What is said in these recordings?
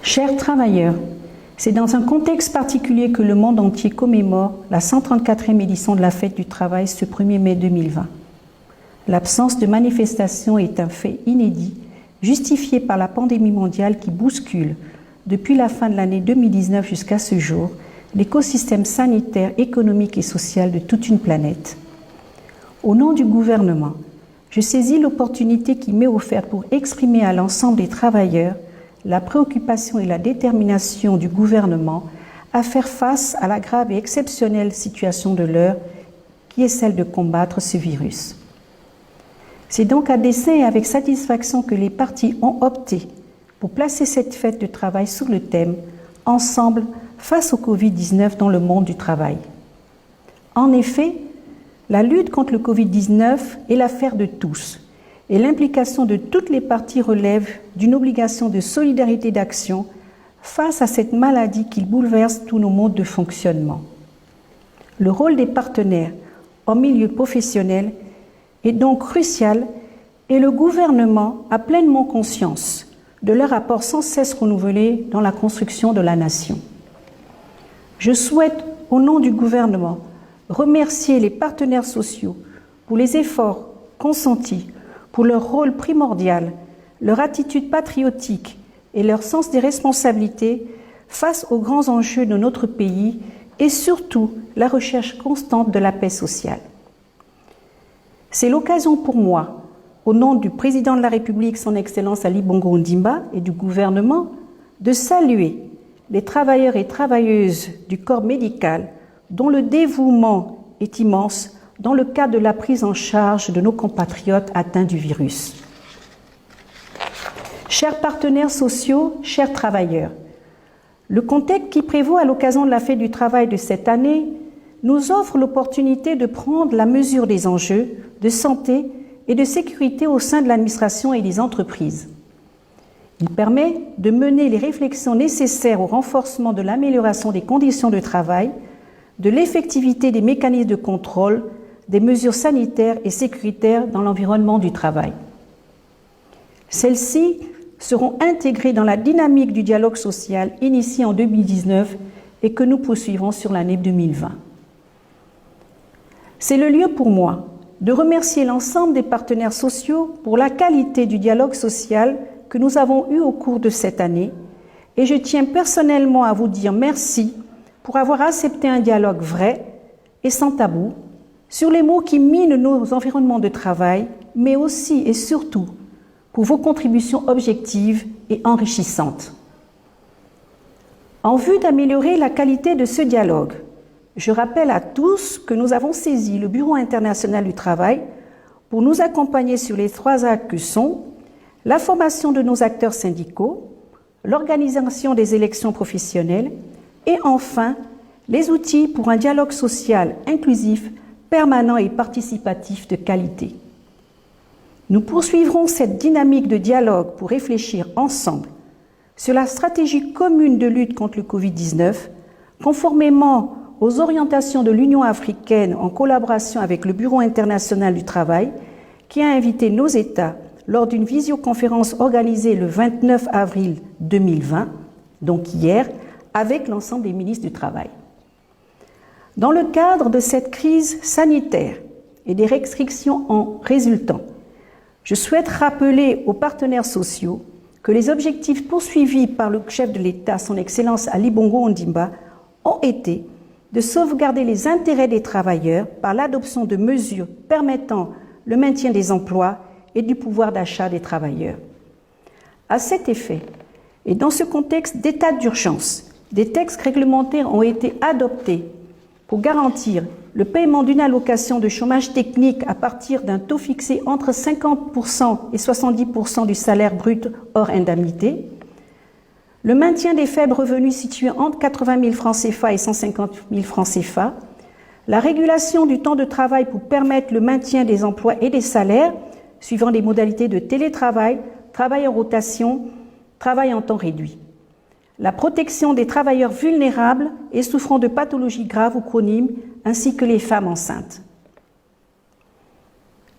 Chers travailleurs, c'est dans un contexte particulier que le monde entier commémore la 134e édition de la Fête du Travail ce 1er mai 2020. L'absence de manifestations est un fait inédit, justifié par la pandémie mondiale qui bouscule, depuis la fin de l'année 2019 jusqu'à ce jour, l'écosystème sanitaire, économique et social de toute une planète. Au nom du gouvernement, je saisis l'opportunité qui m'est offerte pour exprimer à l'ensemble des travailleurs la préoccupation et la détermination du gouvernement à faire face à la grave et exceptionnelle situation de l'heure qui est celle de combattre ce virus. C'est donc à dessein et avec satisfaction que les partis ont opté pour placer cette fête de travail sur le thème « Ensemble face au Covid-19 dans le monde du travail ». En effet, la lutte contre le Covid-19 est l'affaire de tous et l'implication de toutes les parties relève d'une obligation de solidarité d'action face à cette maladie qui bouleverse tous nos modes de fonctionnement. Le rôle des partenaires en milieu professionnel est donc crucial et le gouvernement a pleinement conscience de leur apport sans cesse renouvelé dans la construction de la nation. Je souhaite, au nom du gouvernement, remercier les partenaires sociaux pour les efforts consentis, pour leur rôle primordial, leur attitude patriotique et leur sens des responsabilités face aux grands enjeux de notre pays et surtout la recherche constante de la paix sociale. C'est l'occasion pour moi, au nom du président de la République, son Excellence Ali Bongo Ondimba et du gouvernement, de saluer les travailleurs et travailleuses du corps médical dont le dévouement est immense dans le cadre de la prise en charge de nos compatriotes atteints du virus. Chers partenaires sociaux, chers travailleurs, le contexte qui prévaut à l'occasion de la Fête du Travail de cette année nous offre l'opportunité de prendre la mesure des enjeux de santé et de sécurité au sein de l'administration et des entreprises. Il permet de mener les réflexions nécessaires au renforcement de l'amélioration des conditions de travail, de l'effectivité des mécanismes de contrôle, des mesures sanitaires et sécuritaires dans l'environnement du travail. Celles-ci seront intégrées dans la dynamique du dialogue social initié en 2019 et que nous poursuivrons sur l'année 2020. C'est le lieu pour moi de remercier l'ensemble des partenaires sociaux pour la qualité du dialogue social que nous avons eu au cours de cette année et je tiens personnellement à vous dire merci pour avoir accepté un dialogue vrai et sans tabou sur les maux qui minent nos environnements de travail, mais aussi et surtout pour vos contributions objectives et enrichissantes. En vue d'améliorer la qualité de ce dialogue, je rappelle à tous que nous avons saisi le Bureau international du travail pour nous accompagner sur les 3 axes que sont la formation de nos acteurs syndicaux, l'organisation des élections professionnelles et enfin les outils pour un dialogue social inclusif, permanent et participatif de qualité. Nous poursuivrons cette dynamique de dialogue pour réfléchir ensemble sur la stratégie commune de lutte contre le Covid-19, conformément aux orientations de l'Union africaine en collaboration avec le Bureau international du travail, qui a invité nos États lors d'une visioconférence organisée le 29 avril 2020, donc hier, avec l'ensemble des ministres du Travail. Dans le cadre de cette crise sanitaire et des restrictions en résultant, je souhaite rappeler aux partenaires sociaux que les objectifs poursuivis par le chef de l'État, son Excellence Ali Bongo Ondimba, ont été de sauvegarder les intérêts des travailleurs par l'adoption de mesures permettant le maintien des emplois et du pouvoir d'achat des travailleurs. À cet effet, et dans ce contexte d'état d'urgence, des textes réglementaires ont été adoptés pour garantir le paiement d'une allocation de chômage technique à partir d'un taux fixé entre 50% et 70% du salaire brut hors indemnité, le maintien des faibles revenus situés entre 80 000 francs CFA et 150 000 francs CFA, la régulation du temps de travail pour permettre le maintien des emplois et des salaires suivant des modalités de télétravail, travail en rotation, travail en temps réduit. La protection des travailleurs vulnérables et souffrant de pathologies graves ou chroniques, ainsi que les femmes enceintes.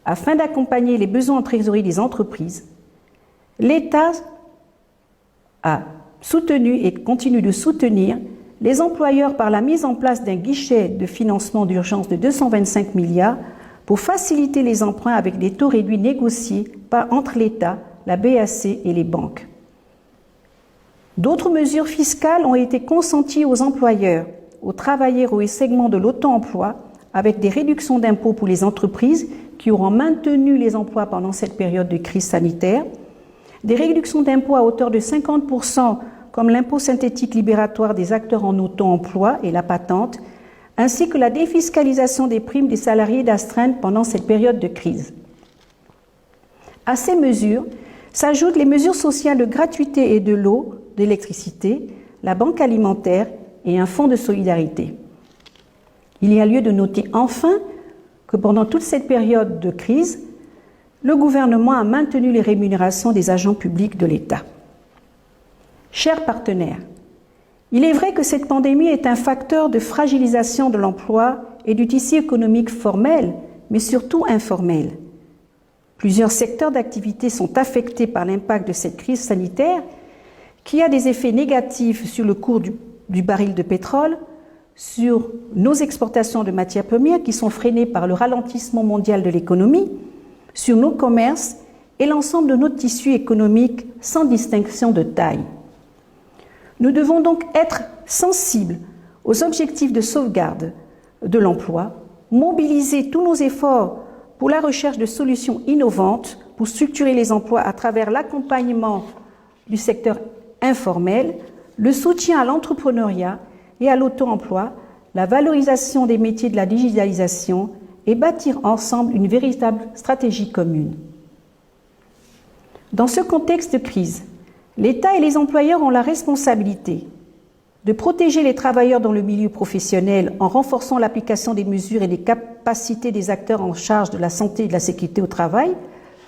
Afin d'accompagner les besoins en trésorerie des entreprises, l'État a soutenu et continue de soutenir les employeurs par la mise en place d'un guichet de financement d'urgence de 225 milliards pour faciliter les emprunts avec des taux réduits négociés entre l'État, la BAC et les banques. D'autres mesures fiscales ont été consenties aux employeurs, aux travailleurs ou aux segments de l'auto-emploi avec des réductions d'impôts pour les entreprises qui auront maintenu les emplois pendant cette période de crise sanitaire, des réductions d'impôts à hauteur de 50% comme l'impôt synthétique libératoire des acteurs en auto-emploi et la patente, ainsi que la défiscalisation des primes des salariés d'astreinte pendant cette période de crise. À ces mesures s'ajoutent les mesures sociales de gratuité et de l'eau, de l'électricité, la banque alimentaire et un fonds de solidarité. Il y a lieu de noter enfin que pendant toute cette période de crise, le gouvernement a maintenu les rémunérations des agents publics de l'État. Chers partenaires, il est vrai que cette pandémie est un facteur de fragilisation de l'emploi et du tissu économique formel, mais surtout informel. Plusieurs secteurs d'activité sont affectés par l'impact de cette crise sanitaire qui a des effets négatifs sur le cours du baril de pétrole, sur nos exportations de matières premières qui sont freinées par le ralentissement mondial de l'économie, sur nos commerces et l'ensemble de notre tissu économique sans distinction de taille. Nous devons donc être sensibles aux objectifs de sauvegarde de l'emploi, mobiliser tous nos efforts pour la recherche de solutions innovantes pour structurer les emplois à travers l'accompagnement du secteur informel, le soutien à l'entrepreneuriat et à l'auto-emploi, la valorisation des métiers de la digitalisation et bâtir ensemble une véritable stratégie commune. Dans ce contexte de crise, l'État et les employeurs ont la responsabilité de protéger les travailleurs dans le milieu professionnel en renforçant l'application des mesures et des capacités des acteurs en charge de la santé et de la sécurité au travail,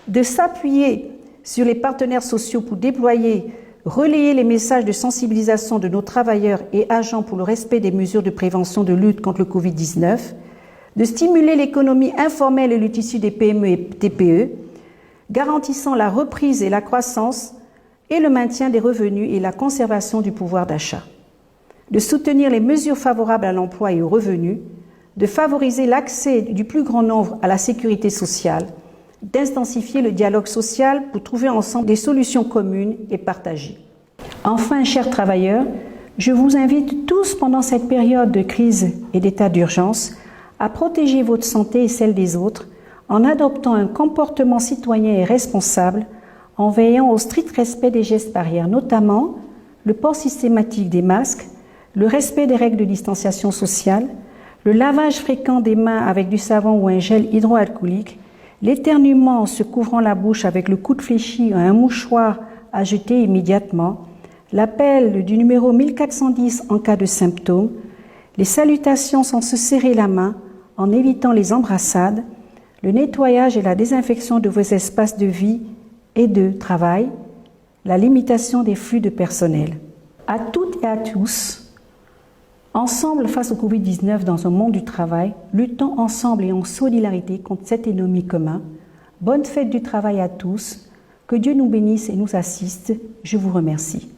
de s'appuyer sur les partenaires sociaux pour déployer, relayer les messages de sensibilisation de nos travailleurs et agents pour le respect des mesures de prévention de lutte contre le Covid-19, de stimuler l'économie informelle et le tissu des PME et TPE, garantissant la reprise et la croissance et le maintien des revenus et la conservation du pouvoir d'achat, de soutenir les mesures favorables à l'emploi et aux revenus, de favoriser l'accès du plus grand nombre à la sécurité sociale, d'intensifier le dialogue social pour trouver ensemble des solutions communes et partagées. Enfin, chers travailleurs, je vous invite tous pendant cette période de crise et d'état d'urgence à protéger votre santé et celle des autres en adoptant un comportement citoyen et responsable, en veillant au strict respect des gestes barrières, notamment le port systématique des masques, le respect des règles de distanciation sociale, le lavage fréquent des mains avec du savon ou un gel hydroalcoolique, l'éternuement en se couvrant la bouche avec le coude fléchi ou un mouchoir à jeter immédiatement, l'appel du numéro 1410 en cas de symptômes, les salutations sans se serrer la main en évitant les embrassades, le nettoyage et la désinfection de vos espaces de vie et de travail, la limitation des flux de personnel. À toutes et à tous, ensemble face au Covid-19 dans un monde du travail, luttons ensemble et en solidarité contre cet ennemi commun. Bonne fête du travail à tous, que Dieu nous bénisse et nous assiste. Je vous remercie.